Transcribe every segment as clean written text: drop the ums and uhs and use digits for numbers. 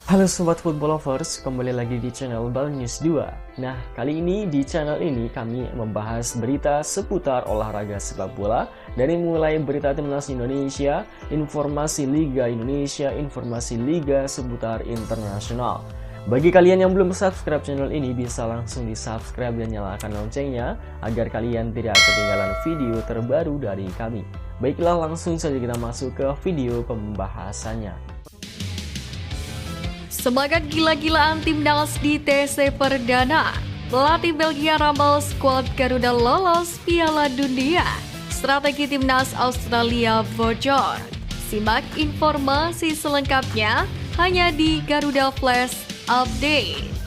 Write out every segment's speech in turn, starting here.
Halo Sobat Football Lovers, kembali lagi di channel Bal News 2. Nah, kali ini di channel ini kami membahas berita seputar olahraga sepak bola. Dari mulai berita timnas Indonesia, informasi Liga Indonesia, informasi Liga seputar internasional. Bagi kalian yang belum subscribe channel ini, bisa langsung di subscribe dan nyalakan loncengnya agar kalian tidak ketinggalan video terbaru dari kami. Baiklah, langsung saja kita masuk ke video pembahasannya. Semangat gila-gilaan timnas di TC Perdana. Pelatih Belgia ramal skuad Garuda lolos Piala Dunia. Strategi timnas Australia bocor. Simak informasi selengkapnya hanya di Garuda Flash Update.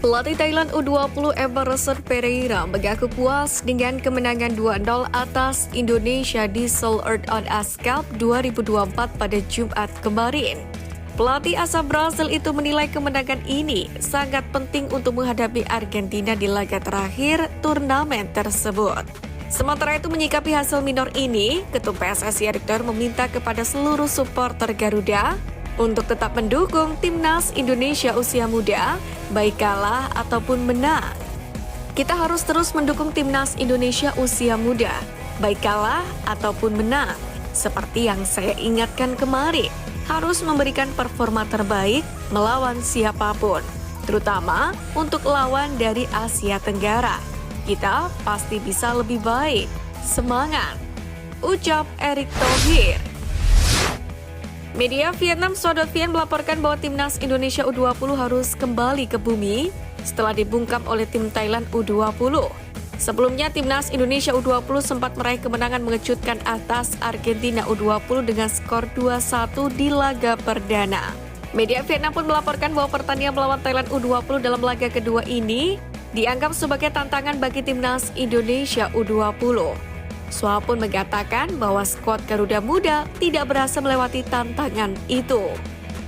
Pelatih Thailand U20 Emerson Pereira mengaku puas dengan kemenangan 2-0 atas Indonesia di Seoul Earth on Ice Cup 2024 pada Jumat kemarin. Pelatih asal Brasil itu menilai kemenangan ini sangat penting untuk menghadapi Argentina di laga terakhir turnamen tersebut. Sementara itu menyikapi hasil minor ini, Ketum PSSI Erick Thohir meminta kepada seluruh supporter Garuda untuk tetap mendukung timnas Indonesia usia muda, baik kalah ataupun menang. Kita harus terus mendukung timnas Indonesia usia muda, baik kalah ataupun menang. Seperti yang saya ingatkan kemarin, harus memberikan performa terbaik melawan siapapun, terutama untuk lawan dari Asia Tenggara. Kita pasti bisa lebih baik. Semangat! Ucap Erick Thohir. Media Vietnam Sodot-Vien melaporkan bahwa timnas Indonesia U20 harus kembali ke bumi setelah dibungkam oleh tim Thailand U20. Sebelumnya, timnas Indonesia U20 sempat meraih kemenangan mengejutkan atas Argentina U20 dengan skor 2-1 di laga perdana. Media Vietnam pun melaporkan bahwa pertandingan melawan Thailand U20 dalam laga kedua ini dianggap sebagai tantangan bagi timnas Indonesia U20. Soa pun mengatakan bahwa skuad Garuda Muda tidak berhasil melewati tantangan itu.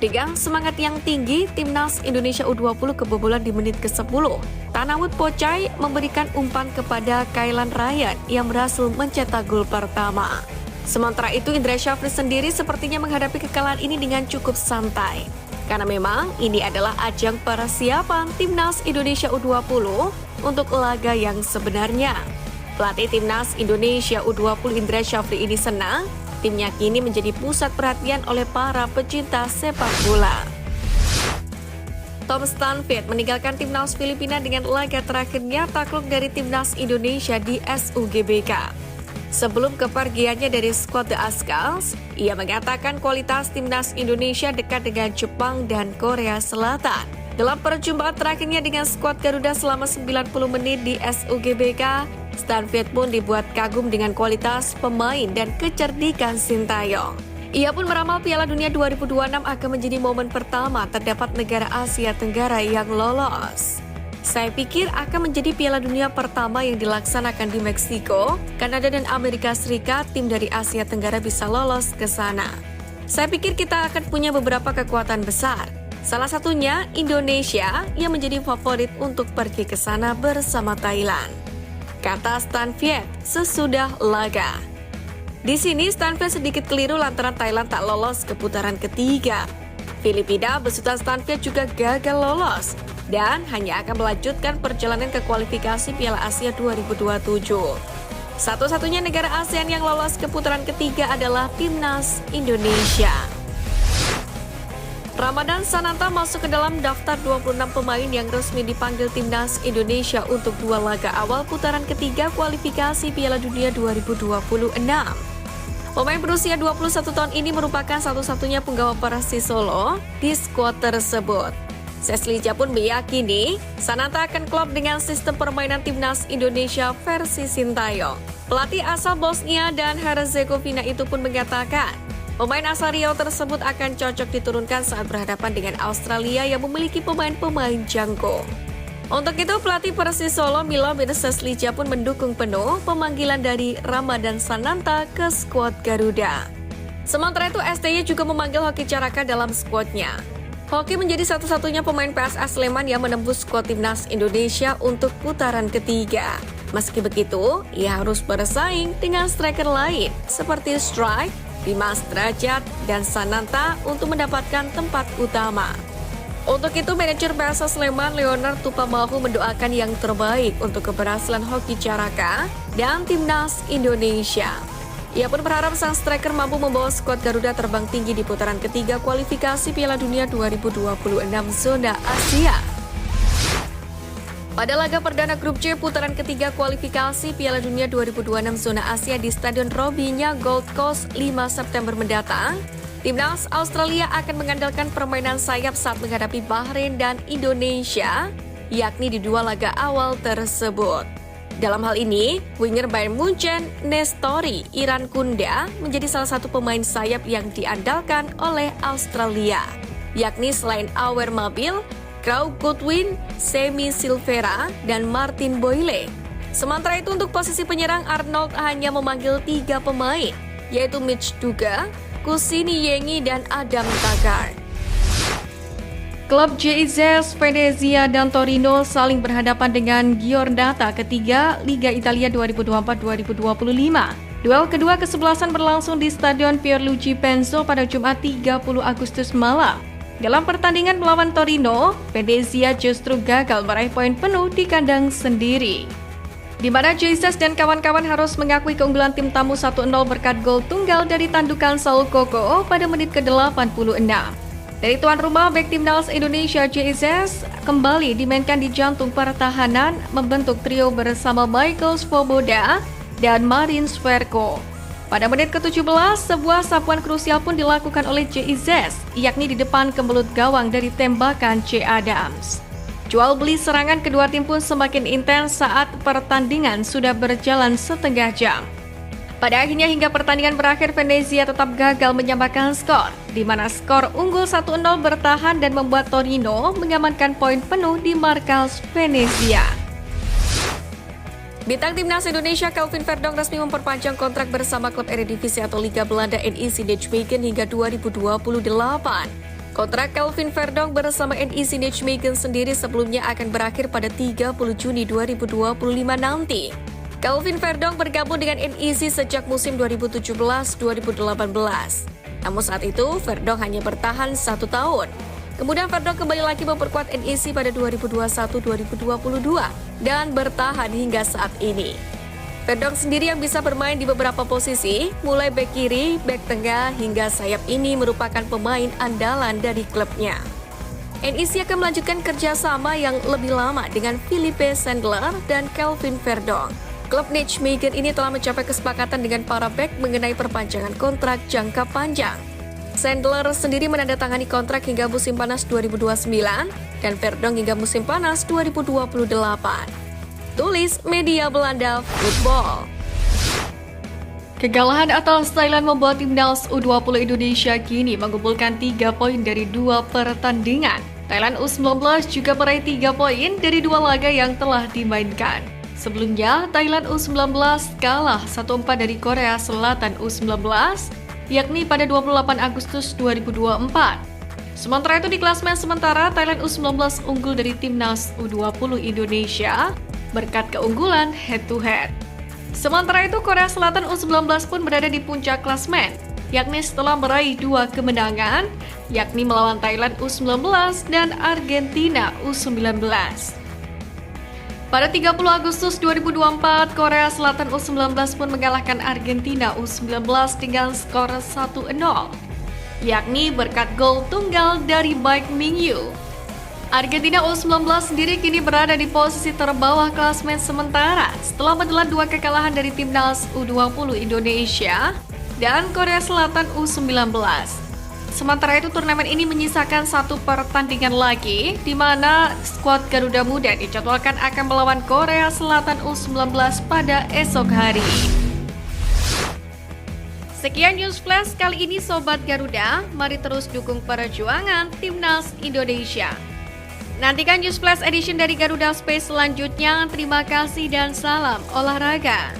Dengan semangat yang tinggi, timnas Indonesia U20 kebobolan di menit ke-10. Tanawut Pocai memberikan umpan kepada Kailan Ryan yang berhasil mencetak gol pertama. Sementara itu, Indra Syafri sendiri sepertinya menghadapi kekalahan ini dengan cukup santai. Karena memang ini adalah ajang persiapan timnas Indonesia U20 untuk laga yang sebenarnya. Pelatih timnas Indonesia U20 Indra Syafri ini senang, timnya kini menjadi pusat perhatian oleh para pecinta sepak bola. Tom Stanford meninggalkan timnas Filipina dengan laga terakhirnya takluk dari timnas Indonesia di SUGBK. Sebelum kepergiannya dari skuad The Azkals, ia mengatakan kualitas timnas Indonesia dekat dengan Jepang dan Korea Selatan. Dalam perjumpaan terakhirnya dengan skuad Garuda selama 90 menit di SUGBK, Stanford pun dibuat kagum dengan kualitas pemain dan kecerdikan Sintayong. Ia pun meramal Piala Dunia 2026 akan menjadi momen pertama terdapat negara Asia Tenggara yang lolos. Saya pikir akan menjadi Piala Dunia pertama yang dilaksanakan di Meksiko, Kanada dan Amerika Serikat. Tim dari Asia Tenggara bisa lolos ke sana. Saya pikir kita akan punya beberapa kekuatan besar. Salah satunya Indonesia yang menjadi favorit untuk pergi ke sana bersama Thailand, kata Stanford sesudah laga. Di sini Stanford sedikit keliru lantaran Thailand tak lolos ke putaran ketiga. Filipina besutan Stanford juga gagal lolos dan hanya akan melanjutkan perjalanan ke kualifikasi Piala Asia 2027. Satu-satunya negara ASEAN yang lolos ke putaran ketiga adalah timnas Indonesia. Ramadan Sananta masuk ke dalam daftar 26 pemain yang resmi dipanggil timnas Indonesia untuk dua laga awal putaran ketiga kualifikasi Piala Dunia 2026. Pemain berusia 21 tahun ini merupakan satu-satunya penggawa Persis Solo di skuad tersebut. Seslija pun meyakini Sananta akan klop dengan sistem permainan timnas Indonesia versi Sintayong. Pelatih asal Bosnia dan Herzegovina itu pun mengatakan pemain asal Riau tersebut akan cocok diturunkan saat berhadapan dengan Australia yang memiliki pemain-pemain jangkung. Untuk itu, pelatih Persis Solo Milo bin Seslija pun mendukung penuh pemanggilan dari Ramadan Sananta ke skuad Garuda. Sementara itu, STY juga memanggil Hoki Caraka dalam skuadnya. Hoki menjadi satu-satunya pemain PSS Sleman yang menembus skuad timnas Indonesia untuk putaran ketiga. Meski begitu, ia harus bersaing dengan striker lain seperti Strike, Dimas Derajat, dan Sananta untuk mendapatkan tempat utama. Untuk itu, manajer PSS Sleman Leonard Tupamahu mendoakan yang terbaik untuk keberhasilan Hoki Caraka dan Timnas Indonesia. Ia pun berharap sang striker mampu membawa skuad Garuda terbang tinggi di putaran ketiga kualifikasi Piala Dunia 2026 zona Asia. Pada laga perdana grup C putaran ketiga kualifikasi Piala Dunia 2026 zona Asia di Stadion Robinya Gold Coast 5 September mendatang, Timnas Australia akan mengandalkan permainan sayap saat menghadapi Bahrain dan Indonesia, yakni di dua laga awal tersebut. Dalam hal ini, winger Bayern Munchen, Nestori Irankunda menjadi salah satu pemain sayap yang diandalkan oleh Australia, yakni selain Awer Mabil, Kraug Goodwin, Semi Silvera, dan Martin Boyle. Sementara itu untuk posisi penyerang Arnold hanya memanggil 3 pemain, yaitu Mitch Duga, Kusini Yengi, dan Adam Taggart. Klub JIZ, Venezia, dan Torino saling berhadapan dengan Giordata ketiga Liga Italia 2024-2025. Duel kedua kesebelasan berlangsung di Stadion Pierluigi Penzo pada Jumat 30 Agustus malam. Dalam pertandingan melawan Torino, Venezia justru gagal meraih poin penuh di kandang sendiri, di mana Jesus dan kawan-kawan harus mengakui keunggulan tim tamu 1-0 berkat gol tunggal dari tandukan Saul Koko pada menit ke-86. Dari tuan rumah, bek timnas Indonesia Jesus kembali dimainkan di jantung pertahanan membentuk trio bersama Michael Svoboda dan Marin Sverko. Pada menit ke-17, sebuah sapuan krusial pun dilakukan oleh Jesus, yakni di depan kemelut gawang dari tembakan C. Adams. Jual beli serangan kedua tim pun semakin intens saat pertandingan sudah berjalan setengah jam. Pada akhirnya hingga pertandingan berakhir, Venezia tetap gagal menyamakan skor, di mana skor unggul 1-0 bertahan dan membuat Torino mengamankan poin penuh di markas Venezia. Bintang timnas Indonesia Kelvin Verdonk resmi memperpanjang kontrak bersama klub Eredivisie atau Liga Belanda NEC Nijmegen hingga 2028. Kontrak Kelvin Verdonk bersama NEC Nijmegen sendiri sebelumnya akan berakhir pada 30 Juni 2025 nanti. Kelvin Verdonk bergabung dengan NEC sejak musim 2017-2018. Namun saat itu, Verdonk hanya bertahan 1 tahun. Kemudian Verdonk kembali lagi memperkuat NEC pada 2021-2022 dan bertahan hingga saat ini. Verdonk sendiri yang bisa bermain di beberapa posisi, mulai bek kiri, bek tengah, hingga sayap ini merupakan pemain andalan dari klubnya. NEC akan melanjutkan kerjasama yang lebih lama dengan Philippe Sandler dan Kelvin Verdonk. Klub Nijmegen ini telah mencapai kesepakatan dengan para bek mengenai perpanjangan kontrak jangka panjang. Sandler sendiri menandatangani kontrak hingga musim panas 2029 dan Verdonk hingga musim panas 2028. Tulis media Belanda Football. Kekalahan atas Thailand membuat timnas U20 Indonesia kini mengumpulkan 3 poin dari 2 pertandingan. Thailand U19 juga meraih 3 poin dari 2 laga yang telah dimainkan. Sebelumnya, Thailand U19 kalah 1-4 dari Korea Selatan U19, yakni pada 28 Agustus 2024. Sementara itu di klasemen sementara, Thailand U19 unggul dari timnas U20 Indonesia berkat keunggulan head-to-head. Sementara itu, Korea Selatan U19 pun berada di puncak klasemen, yakni setelah meraih 2 kemenangan, yakni melawan Thailand U19 dan Argentina U19. Pada 30 Agustus 2024, Korea Selatan U19 pun mengalahkan Argentina U19 dengan skor 1-0, yakni berkat gol tunggal dari Baek Mingyu. Argentina U19 sendiri kini berada di posisi terbawah klasemen sementara setelah menelan 2 kekalahan dari timnas U20 Indonesia dan Korea Selatan U19. Sementara itu turnamen ini menyisakan 1 pertandingan lagi di mana skuad Garuda Muda dijadwalkan akan melawan Korea Selatan U19 pada esok hari. Sekian News Flash kali ini Sobat Garuda, mari terus dukung perjuangan Timnas Indonesia. Nantikan News Flash Edition dari Garuda Space selanjutnya. Terima kasih dan salam olahraga.